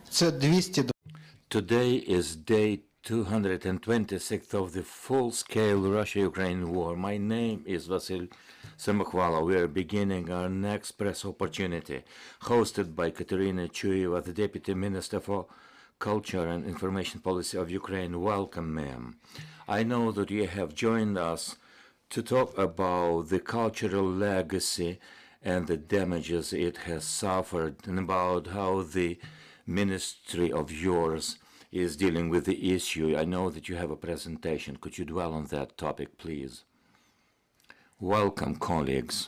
Це 200. Today is day 226th of the full-scale Russia-Ukraine war. My name is Vasil Samokhvala. We are beginning our next press opportunity, hosted by Kateryna Chuieva, the Deputy Minister for Culture and Information Policy of Ukraine. Welcome, ma'am. I know that you have joined us to talk about the cultural legacy and the damages it has suffered, and about how the ministry of yours is dealing with the issue. I know that you have a presentation. Could you dwell on that topic, please? Welcome, colleagues.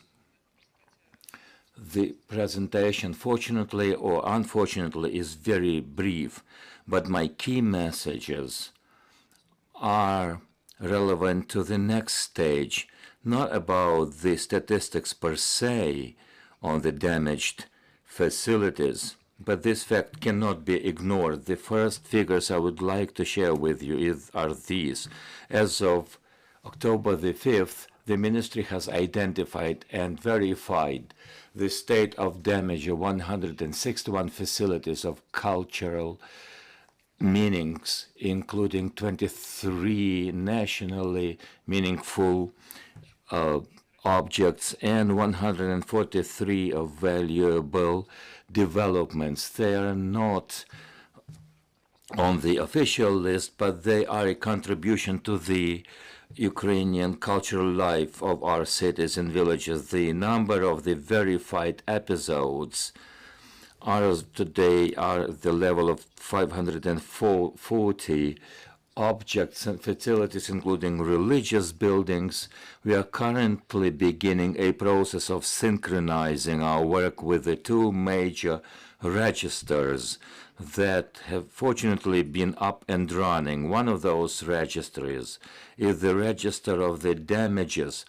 The presentation, fortunately or unfortunately, is very brief, but my key messages are relevant to the next stage, not about the statistics per se on the damaged facilities, but this fact cannot be ignored. The first figures I would like to share with you are these. As of October the 5th, the ministry has identified and verified the state of damage of 161 facilities of cultural meanings, including 23 nationally meaningful objects and 143 of valuable developments. They are not on the official list, but they are a contribution to the Ukrainian cultural life of our cities and villages. The number of the verified episodes today are at the level of 540 objects and facilities, including religious buildings. We are currently beginning a process of synchronizing our work with the two major registers that have fortunately been up and running. One of those registries is the register of the damages,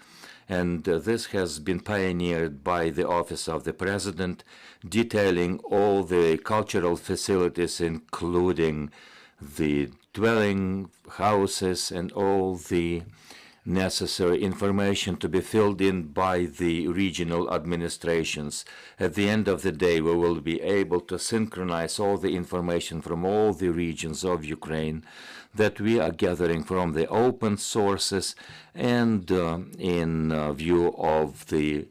and this has been pioneered by the Office of the President, detailing all the cultural facilities, including the dwelling houses and all the necessary information to be filled in by the regional administrations. At the end of the day, we will be able to synchronize all the information from all the regions of Ukraine that we are gathering from the open sources and in view of the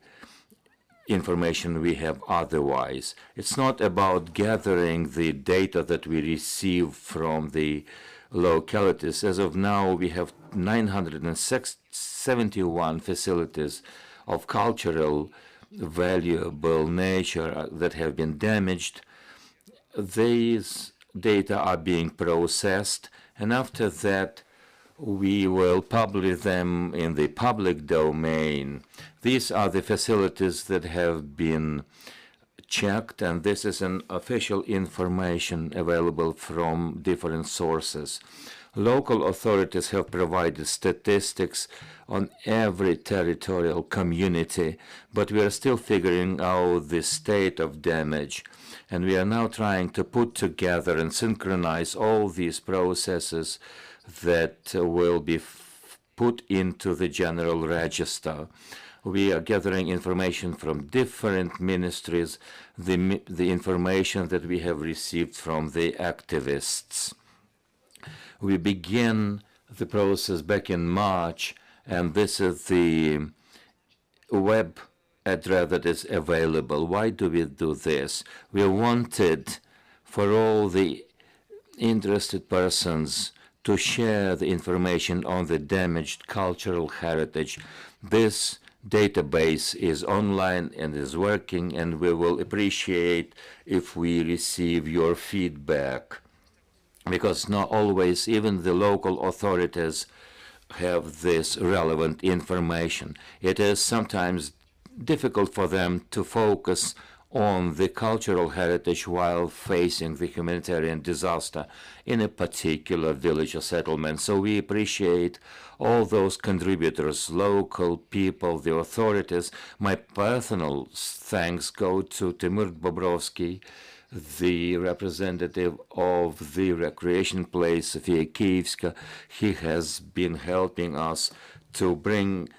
information we have otherwise. It's not about gathering the data that we receive from the localities. As of now, we have 971 facilities of cultural valuable nature that have been damaged. These data are being processed, and after that, we will publish them in the public domain. These are the facilities that have been checked, and this is an official information available from different sources. Local authorities have provided statistics on every territorial community, but we are still figuring out the state of damage, and we are now trying to put together and synchronize all these processes that will be put into the general register. We are gathering information from different ministries, the information that we have received from the activists. We began the process back in March, and this is the web address that is available. Why do we do this? We wanted for all the interested persons to share the information on the damaged cultural heritage. This database is online and is working, and we will appreciate if we receive your feedback, because not always even the local authorities have this relevant information. It is sometimes difficult for them to focus on the cultural heritage while facing the humanitarian disaster in a particular village or settlement. So we appreciate all those contributors, local people, the authorities. My personal thanks go to Timur Bobrovsky, the representative of the recreation place, Sofia Kyivska. He has been helping us to bring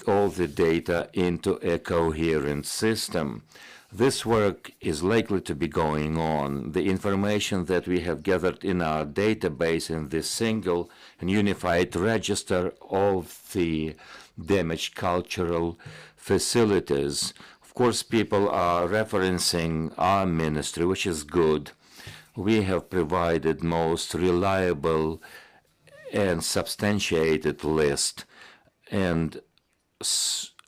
all the data into a coherent system. This work is likely to be going on. The information that we have gathered in our database in this single and unified register of the damaged cultural facilities. Of course, people are referencing our ministry, which is good. We have provided most reliable and substantiated list, and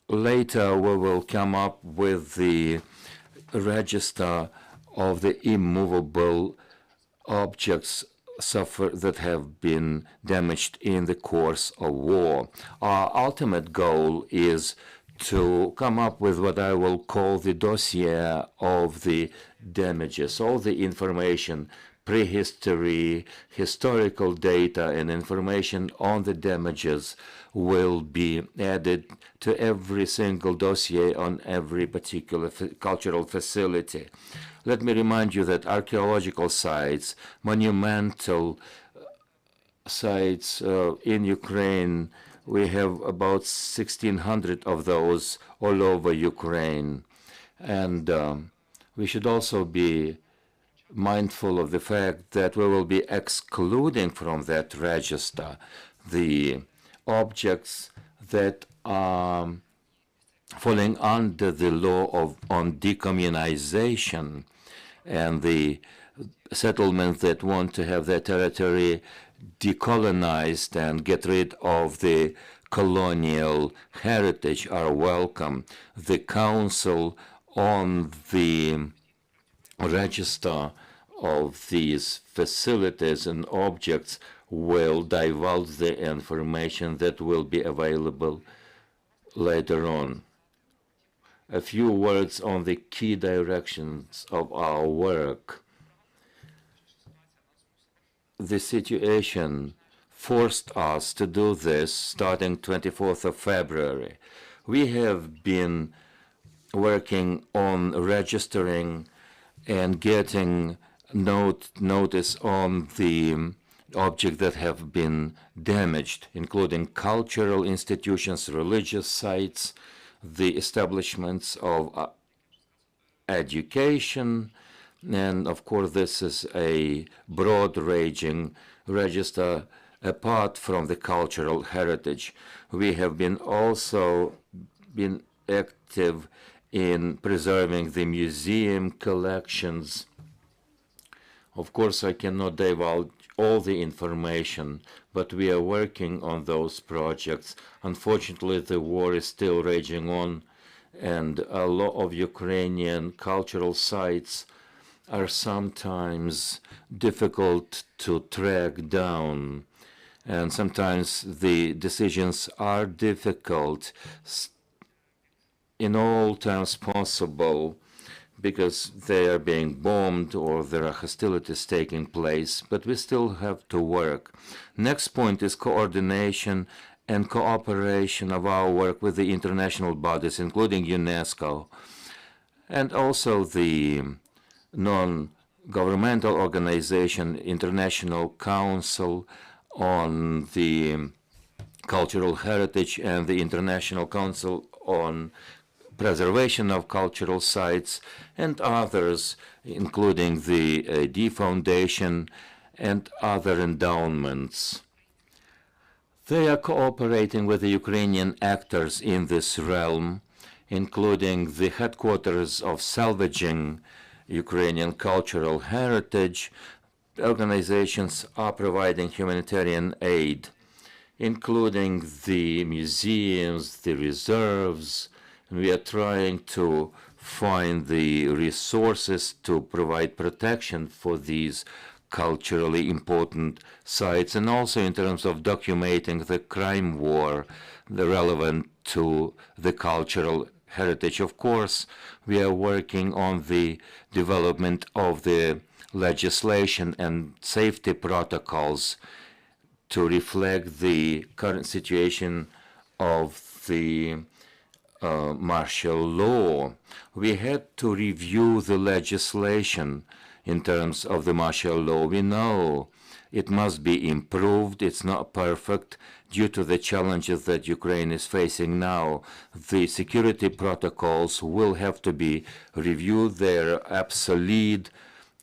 later we will come up with the register of the immovable objects that have been damaged in the course of war. Our ultimate goal is to come up with what I will call the dossier of the damages, all the information, prehistory, historical data, and information on the damages will be added to every single dossier on every particular cultural facility. Let me remind you that archaeological sites, monumental sites in Ukraine, we have about 1,600 of those all over Ukraine. And we should also be mindful of the fact that we will be excluding from that register the objects that are falling under the law on decommunization, and the settlements that want to have their territory decolonized and get rid of the colonial heritage are welcome. The Council on the register of these facilities and objects will divulge the information that will be available later on. A few words on the key directions of our work. The situation forced us to do this starting 24th of February. We have been working on registering and getting notice on the objects that have been damaged, including cultural institutions, religious sites, the establishments of education, and of course this is a broad-ranging register apart from the cultural heritage. We have also been active in preserving the museum collections. Of course, I cannot divulge all the information, but we are working on those projects. Unfortunately, the war is still raging on, and a lot of Ukrainian cultural sites are sometimes difficult to track down, and sometimes the decisions are difficult in all terms possible, because they are being bombed or there are hostilities taking place, but we still have to work. Next point is coordination and cooperation of our work with the international bodies, including UNESCO, and also the non-governmental organization, International Council on the Cultural Heritage and the International Council on Preservation of Cultural Sites, and others, including the D Foundation and other endowments. They are cooperating with the Ukrainian actors in this realm, including the headquarters of Salvaging Ukrainian Cultural Heritage. Organizations are providing humanitarian aid, including the museums, the reserves. We are trying to find the resources to provide protection for these culturally important sites, and also in terms of documenting the crime war relevant to the cultural heritage. Of course, we are working on the development of the legislation and safety protocols to reflect the current situation of the martial law. We had to review the legislation in terms of the martial law. We know It must be improved. It's not perfect due to the challenges that Ukraine is facing now. The security protocols will have to be reviewed. They're obsolete,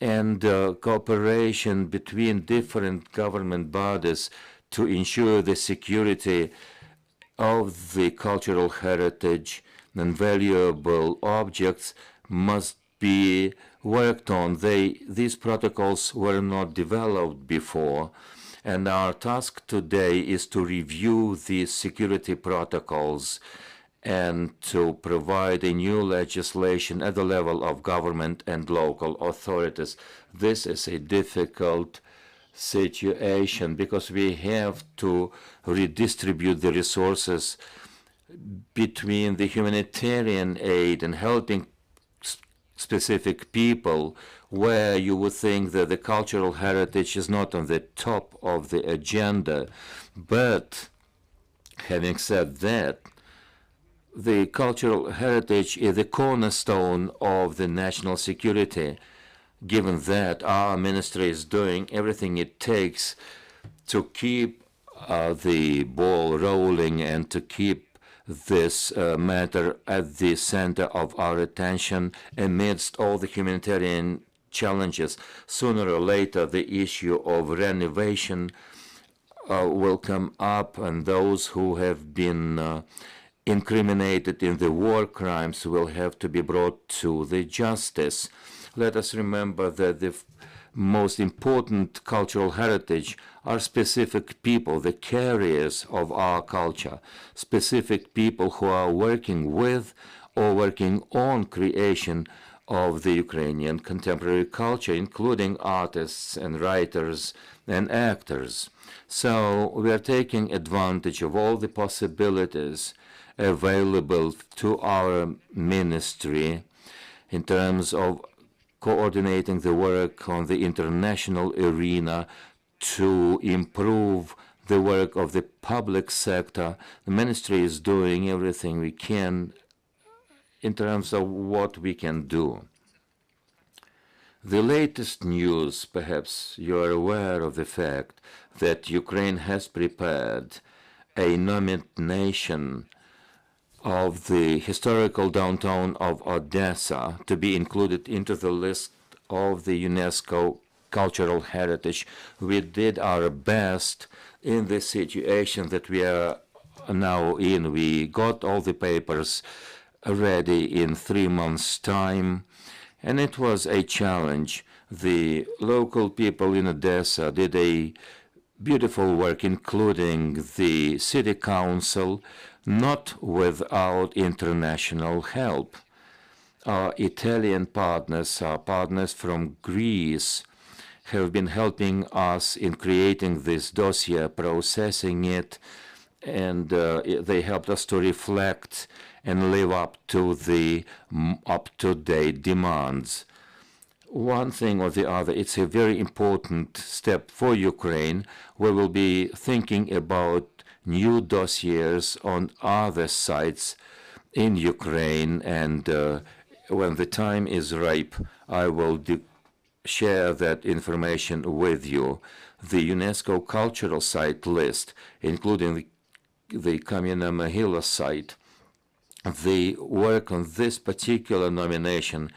and cooperation between different government bodies to ensure the security of the cultural heritage and valuable objects must be worked on. These protocols were not developed before, and our task today is to review these security protocols and to provide a new legislation at the level of government and local authorities. This is a difficult situation because we have to redistribute the resources between the humanitarian aid and helping specific people, where you would think that the cultural heritage is not on the top of the agenda. But having said that, the cultural heritage is the cornerstone of the national security. Given that our ministry is doing everything it takes to keep the ball rolling and to keep this matter at the center of our attention amidst all the humanitarian challenges. Sooner or later, the issue of renovation will come up, and those who have been incriminated in the war crimes will have to be brought to the justice. Let us remember that the most important cultural heritage are specific people, the carriers of our culture, specific people who are working with or working on creation of the Ukrainian contemporary culture, including artists and writers and actors. So we are taking advantage of all the possibilities available to our ministry in terms of coordinating the work on the international arena to improve the work of the public sector. The ministry is doing everything we can in terms of what we can do. The latest news, perhaps you are aware of the fact that Ukraine has prepared a nomination of the historical downtown of Odessa to be included into the list of the UNESCO cultural heritage. We did our best in the situation that we are now in. We got all the papers ready in 3 months' time, and it was a challenge. The local people in Odessa did a beautiful work, including the city council, not without international help. Our Italian partners, our partners from Greece, have been helping us in creating this dossier, processing it, and they helped us to reflect and live up to the up-to-date demands. One thing or the other, it's a very important step for Ukraine. We will be thinking about new dossiers on other sites in Ukraine, and when the time is ripe, I will share that information with you. The UNESCO cultural site list, including the Kamena Mahila site, the work on this particular nomination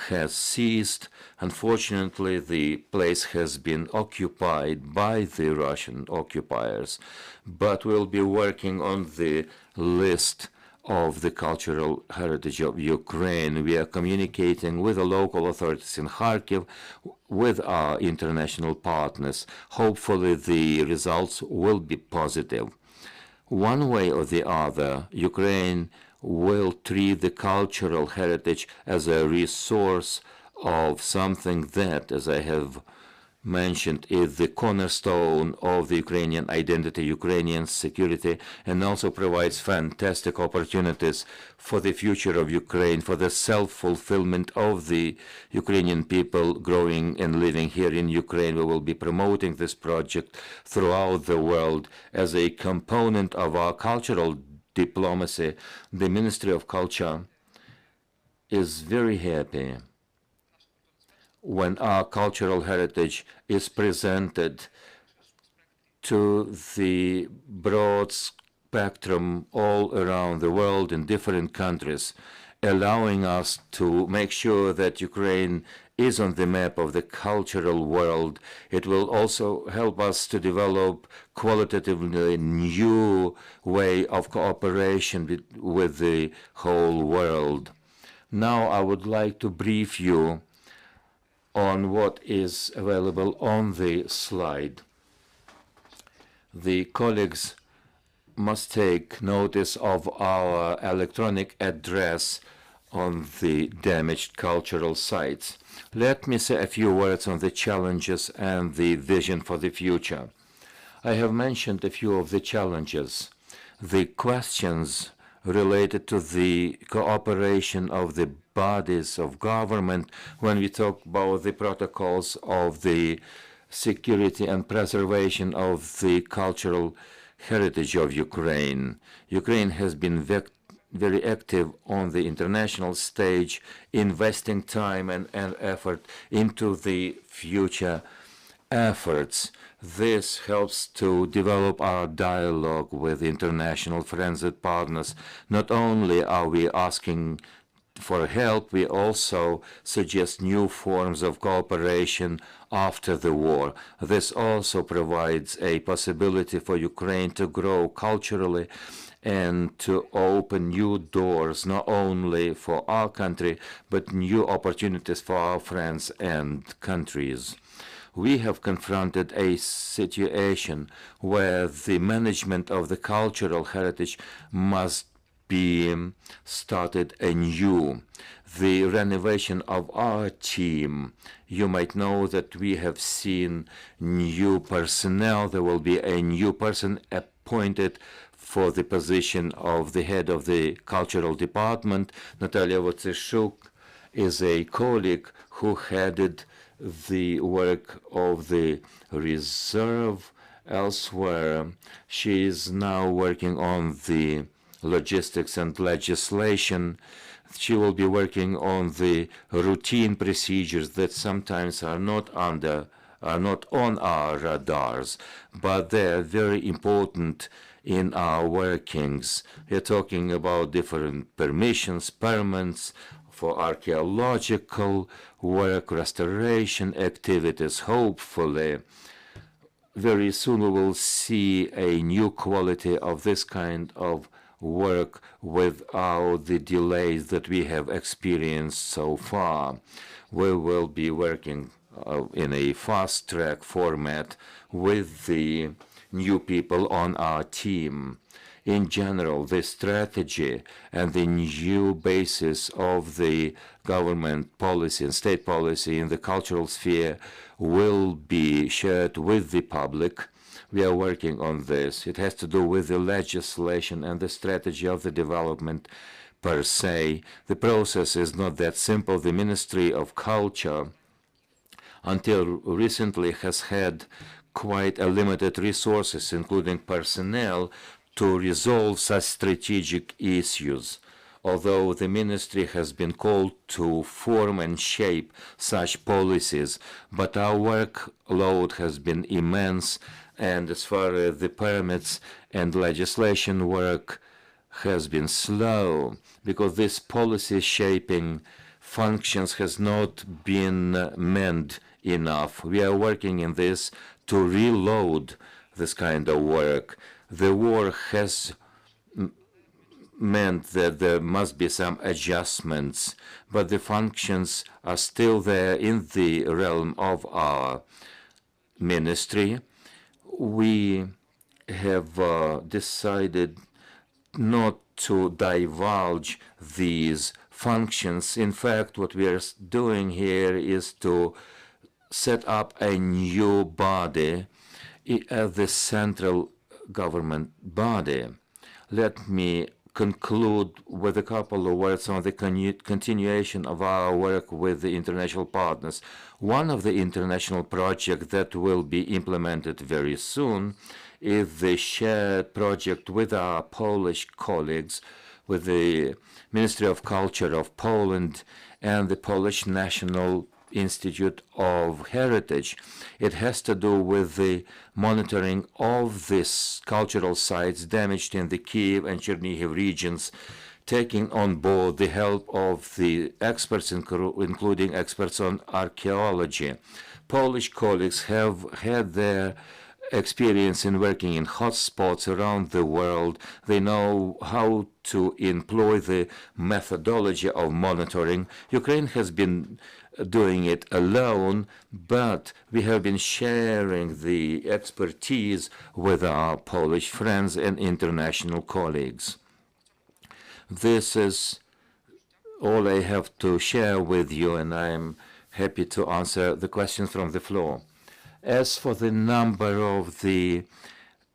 has ceased. Unfortunately, the place has been occupied by the Russian occupiers, but we'll be working on the list of the cultural heritage of Ukraine. We are communicating with the local authorities in Kharkiv, with our international partners. Hopefully, the results will be positive. One way or the other, Ukraine will treat the cultural heritage as a resource of something that, as I have mentioned, is the cornerstone of the Ukrainian identity, Ukrainian security, and also provides fantastic opportunities for the future of Ukraine, for the self-fulfillment of the Ukrainian people growing and living here in Ukraine. We will be promoting this project throughout the world as a component of our cultural diplomacy. The Ministry of Culture is very happy when our cultural heritage is presented to the broad spectrum all around the world in different countries, allowing us to make sure that Ukraine is on the map of the cultural world. It will also help us to develop qualitatively new way of cooperation with the whole world. Now I would like to brief you on what is available on the slide. The colleagues must take notice of our electronic address on the damaged cultural sites. Let me say a few words on the challenges and the vision for the future. I have mentioned a few of the challenges. The questions related to the cooperation of the bodies of government when we talk about the protocols of the security and preservation of the cultural heritage of Ukraine. Ukraine has been very active on the international stage, investing time and effort into the future efforts. This helps to develop our dialogue with international friends and partners. Not only are we asking for help, we also suggest new forms of cooperation after the war. This also provides a possibility for Ukraine to grow culturally and to open new doors, not only for our country, but new opportunities for our friends and countries. We have confronted a situation where the management of the cultural heritage must be started anew. The renovation of our team. You might know that we have seen new personnel. There will be a new person appointed for the position of the head of the cultural department. Natalia Wojciechuk is a colleague who headed the work of the reserve elsewhere. She is now working on the logistics and legislation. She will be working on the routine procedures that sometimes are not on our radars, but they are very important in our workings. We are talking about different permissions, permits for archaeological work, restoration activities. Hopefully, very soon we will see a new quality of this kind of work without the delays that we have experienced so far. We will be working in a fast-track format with the new people on our team. In general, the strategy and the new basis of the government policy and state policy in the cultural sphere will be shared with the public. We are working on this. It has to do with the legislation and the strategy of the development per se. The process is not that simple. The Ministry of Culture, until recently, has had quite a limited resources, including personnel, to resolve such strategic issues. Although the ministry has been called to form and shape such policies, but our workload has been immense, and as far as the permits and legislation work has been slow, because this policy shaping functions has not been manned enough. We are working in this to reload this kind of work. The war has meant that there must be some adjustments, but the functions are still there in the realm of our ministry. We have decided not to divulge these functions. In fact, what we are doing here is to set up a new body as the central government body. Let me conclude with a couple of words on the continuation of our work with the international partners. One of the international projects that will be implemented very soon is the shared project with our Polish colleagues, with the Ministry of Culture of Poland and the Polish National Institute of Heritage. It has to do with the monitoring of these cultural sites damaged in the Kyiv and Chernihiv regions, taking on board the help of the experts, including experts on archaeology. Polish colleagues have had their experience in working in hotspots around the world. They know how to employ the methodology of monitoring. Ukraine has been doing it alone, but we have been sharing the expertise with our Polish friends and international colleagues. This is all I have to share with you, and I'm happy to answer the questions from the floor. As for the number of the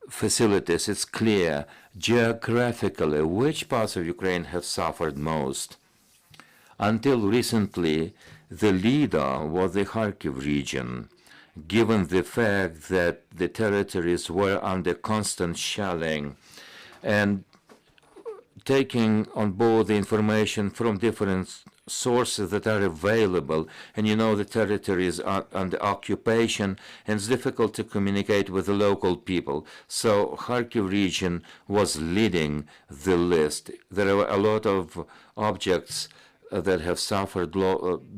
facilities, it's clear geographically which parts of Ukraine have suffered most. Until recently, the leader was the Kharkiv region, given the fact that the territories were under constant shelling, and taking on board the information from different sources that are available, and the territories are under occupation, and it's difficult to communicate with the local people. So Kharkiv region was leading the list. There are a lot of objects that have suffered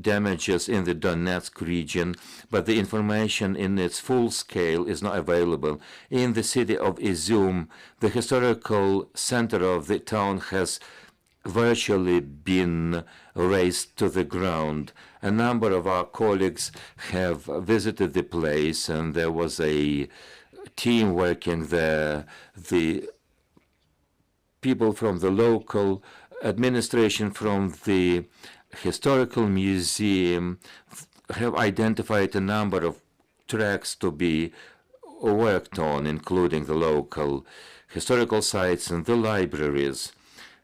damages in the Donetsk region, but the information in its full scale is not available. In the city of Izum, the historical center of the town has virtually been razed to the ground. A number of our colleagues have visited the place, and there was a team working there. The people from the local administration, from the historical museum, have identified a number of tracks to be worked on, including the local historical sites and the libraries.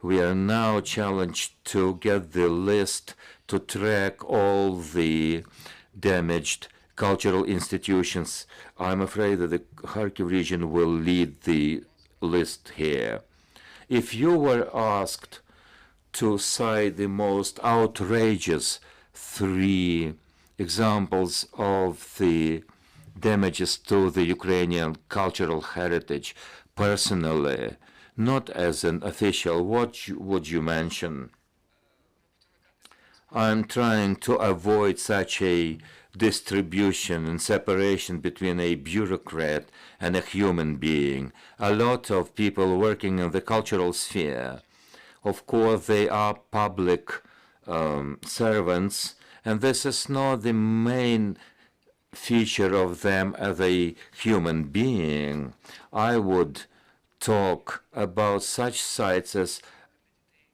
We are now challenged to get the list to track all the damaged cultural institutions. I'm afraid that the Kharkiv region will lead the list here. If you were asked to cite the most outrageous 3 examples of the damages to the Ukrainian cultural heritage, personally, not as an official, what would you mention? I'm trying to avoid such a distribution and separation between a bureaucrat and a human being. A lot of people working in the cultural sphere, of course, they are public servants, and this is not the main feature of them as a human being. I would talk about such sites as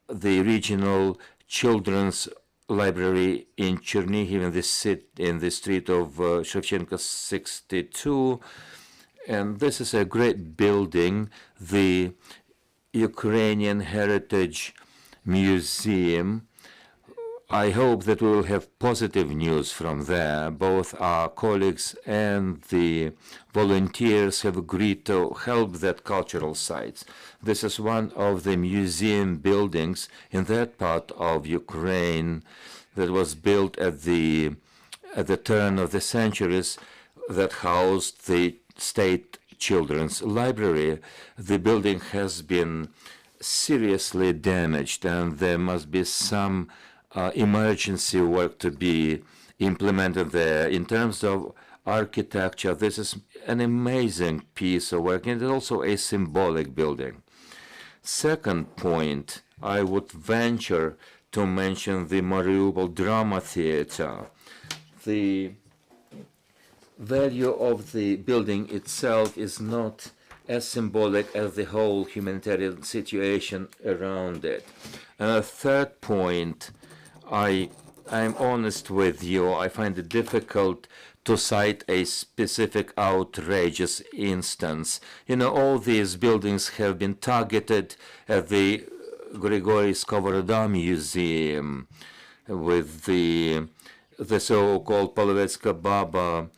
the regional children's library in Chernihiv in the street of Shevchenko 62, and this is a great building. The Ukrainian Heritage Museum. I hope that we will have positive news from there. Both our colleagues and the volunteers have agreed to help that cultural sites. This is one of the museum buildings in that part of Ukraine that was built at the turn of the centuries that housed the state children's library. The building has been seriously damaged, and there must be some emergency work to be implemented there. In terms of architecture, this is an amazing piece of work, and it's also a symbolic building. Second point, I would venture to mention the Mariupol Drama Theater. The value of the building itself is not as symbolic as the whole humanitarian situation around it. And a third point, I'm honest with you, I find it difficult to cite a specific outrageous instance. All these buildings have been targeted at the Grigory Skovoroda Museum with the so-called Polovetska Baba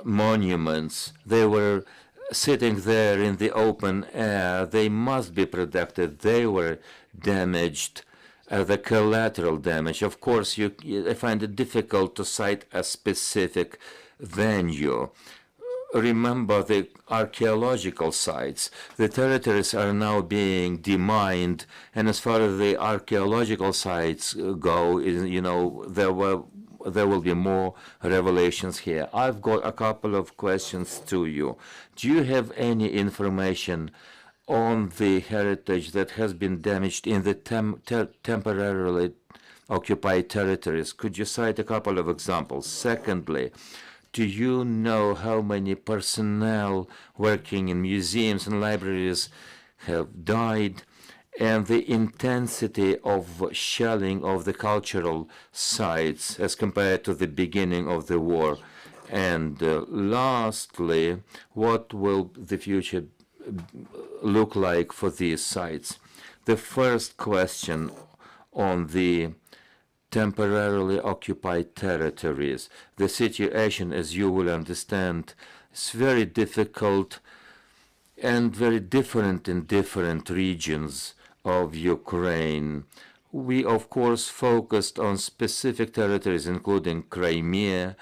monuments. They were sitting there in the open air. They must be protected. They were damaged the collateral damage. Of course, I find it difficult to cite a specific venue. Remember the archaeological sites. The territories are now being demined, and as far as the archaeological sites go, there will be more revelations here. I've got a couple of questions to you. Do you have any information on the heritage that has been damaged in the temporarily occupied territories? Could you cite a couple of examples? Secondly, do you know how many personnel working in museums and libraries have died, and the intensity of shelling of the cultural sites as compared to the beginning of the war? And lastly, what will the future look like for these sites? The first question on the temporarily occupied territories. The situation, as you will understand, is very difficult and very different in different regions of Ukraine. We, of course, focused on specific territories, including Crimea.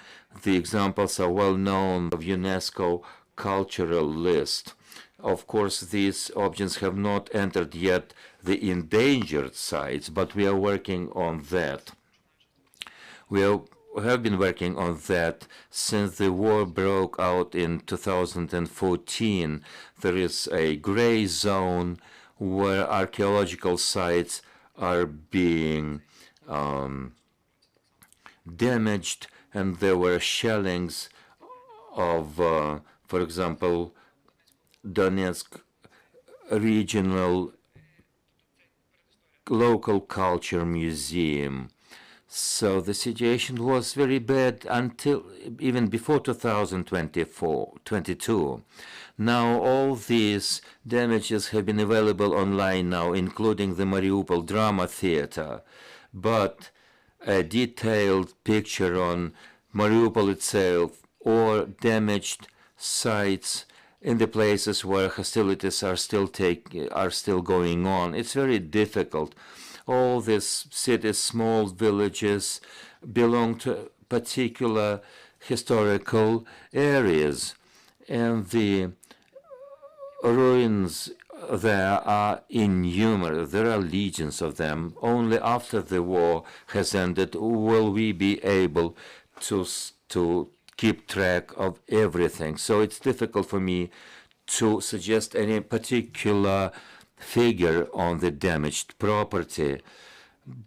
The examples are well known of UNESCO cultural list. Of course, these objects have not entered yet the endangered sites, but we are working on that. We have been working on that since the war broke out in 2014. There is a gray zone where archaeological sites are being damaged, and there were shellings of, for example, Donetsk Regional Local Culture Museum. So the situation was very bad until even before 2022. Now all these damages have been available online now, including the Mariupol Drama Theater. But a detailed picture on Mariupol itself or damaged sites in the places where hostilities are still going on, it's very difficult. All these cities, small villages, belong to particular historical areas, and the ruins there are innumerable. There are legions of them. Only after the war has ended will we be able to keep track of everything. So it's difficult for me to suggest any particular figure on the damaged property,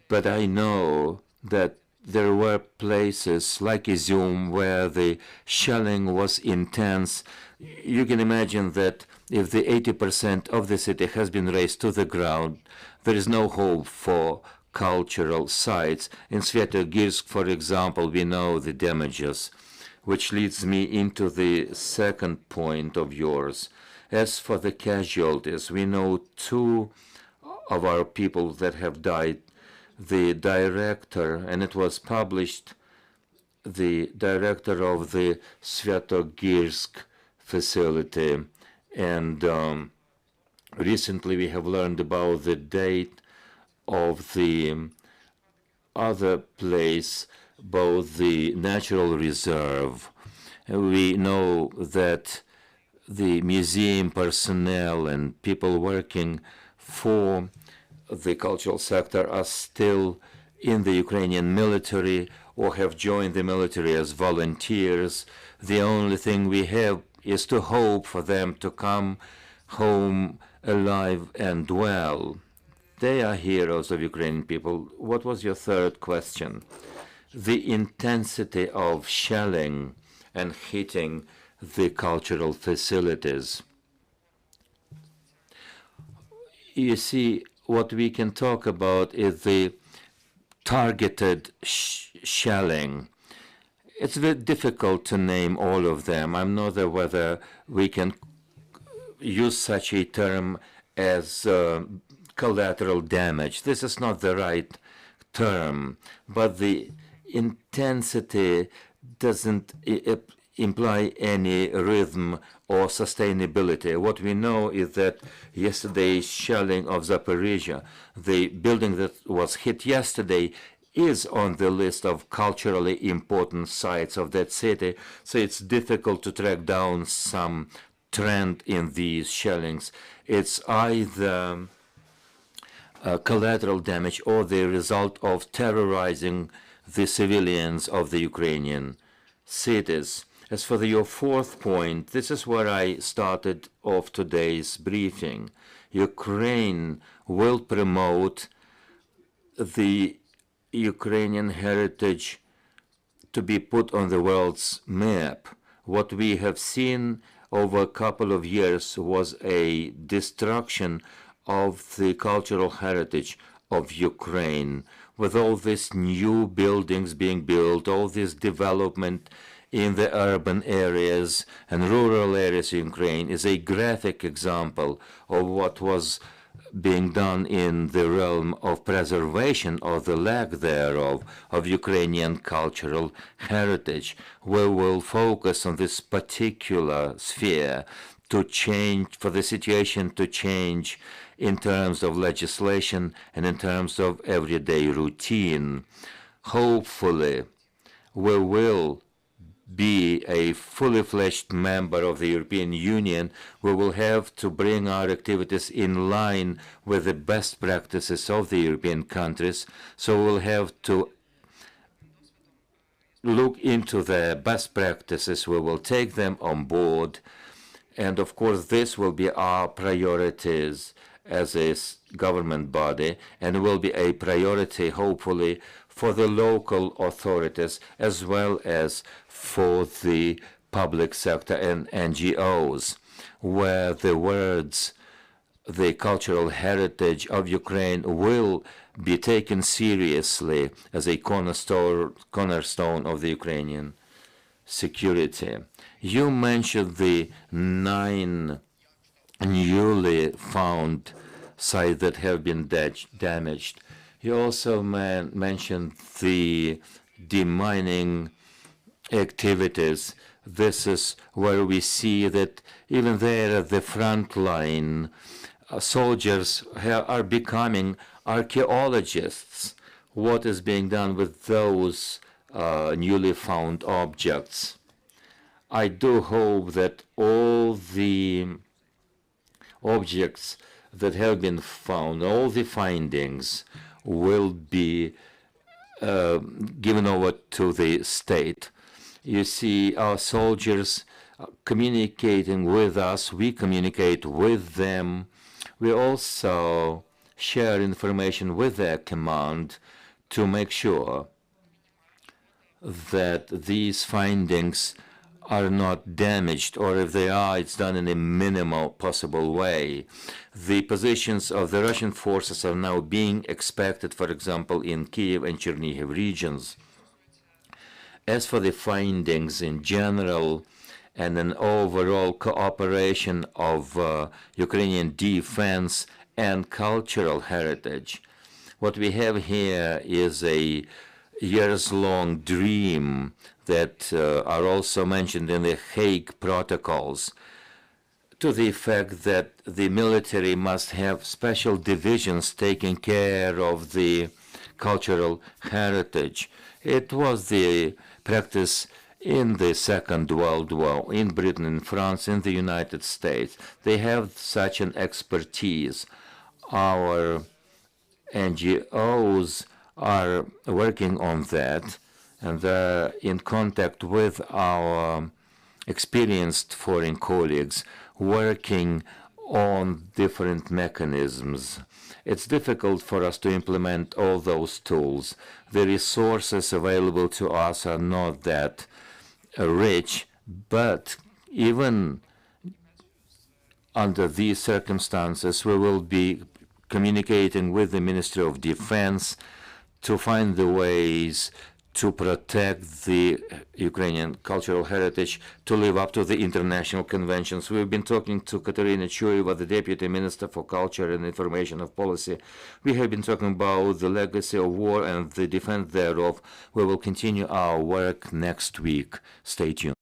but I know that there were places like Izum where the shelling was intense. You can imagine that if the 80% of the city has been razed to the ground, there is no hope for cultural sites. In Svetogirsk, for example, we know the damages, which leads me into the second point of yours. As for the casualties, we know 2 of our people that have died. The director, and it was published, the director of the Svetogirsk facility. And recently we have learned about the date of the other place, both the natural reserve. We know that the museum personnel and people working for the cultural sector are still in the Ukrainian military or have joined the military as volunteers. The only thing we have is to hope for them to come home alive and well. They are heroes of Ukrainian people. What was your third question? The intensity of shelling and hitting the cultural facilities. You see, what we can talk about is the targeted shelling. It's very difficult to name all of them. I'm not sure whether we can use such a term as collateral damage. This is not the right term, but the intensity doesn't imply any rhythm or sustainability. What we know is that yesterday's shelling of Zaporizhia, the building that was hit yesterday, is on the list of culturally important sites of that city, so it's difficult to track down some trend in these shellings. It's either collateral damage or the result of terrorizing the civilians of the Ukrainian cities. As for your fourth point, this is where I started off today's briefing. Ukraine will promote the Ukrainian heritage to be put on the world's map. What we have seen over a couple of years was a destruction of the cultural heritage of Ukraine, with all these new buildings being built, all this development in the urban areas and rural areas in Ukraine is a graphic example of what was being done in the realm of preservation or the lack thereof of Ukrainian cultural heritage. We will focus on this particular sphere to change, for the situation to change in terms of legislation and in terms of everyday routine. Hopefully, we will be a fully fledged member of the European Union. We will have to bring our activities in line with the best practices of the European countries. So we'll have to look into the best practices. We will take them on board. And of course, this will be our priorities as a government body, and will be a priority, hopefully, for the local authorities as well as for the public sector and NGOs, where the words, the cultural heritage of Ukraine will be taken seriously as a cornerstone of the Ukrainian security. You mentioned the 9 newly found sites that have been damaged. You also mentioned the demining activities. This is where we see that even there at the front line, soldiers are becoming archaeologists. What is being done with those newly found objects? I do hope that all the objects that have been found, all the findings, will be given over to the state. You see, our soldiers communicating with us, we communicate with them. We also share information with their command to make sure that these findings are not damaged, or if they are, it's done in a minimal possible way. The positions of the Russian forces are now being expected, for example, in Kyiv and Chernihiv regions. As for the findings in general and an overall cooperation of Ukrainian defense and cultural heritage, what we have here is a years-long dream that are also mentioned in the Hague protocols, to the effect that the military must have special divisions taking care of the cultural heritage. It was the practice in the Second World War, in Britain, in France, in the United States. They have such an expertise. Our NGOs are working on that, and they're in contact with our experienced foreign colleagues working on different mechanisms. It's difficult for us to implement all those tools. The resources available to us are not that rich, but even under these circumstances, we will be communicating with the Ministry of Defense to find the ways to protect the Ukrainian cultural heritage, to live up to the international conventions. We've been talking to Kateryna Chuieva, the Deputy Minister for Culture and Information of Policy. We have been talking about the legacy of war and the defense thereof. We will continue our work next week. Stay tuned.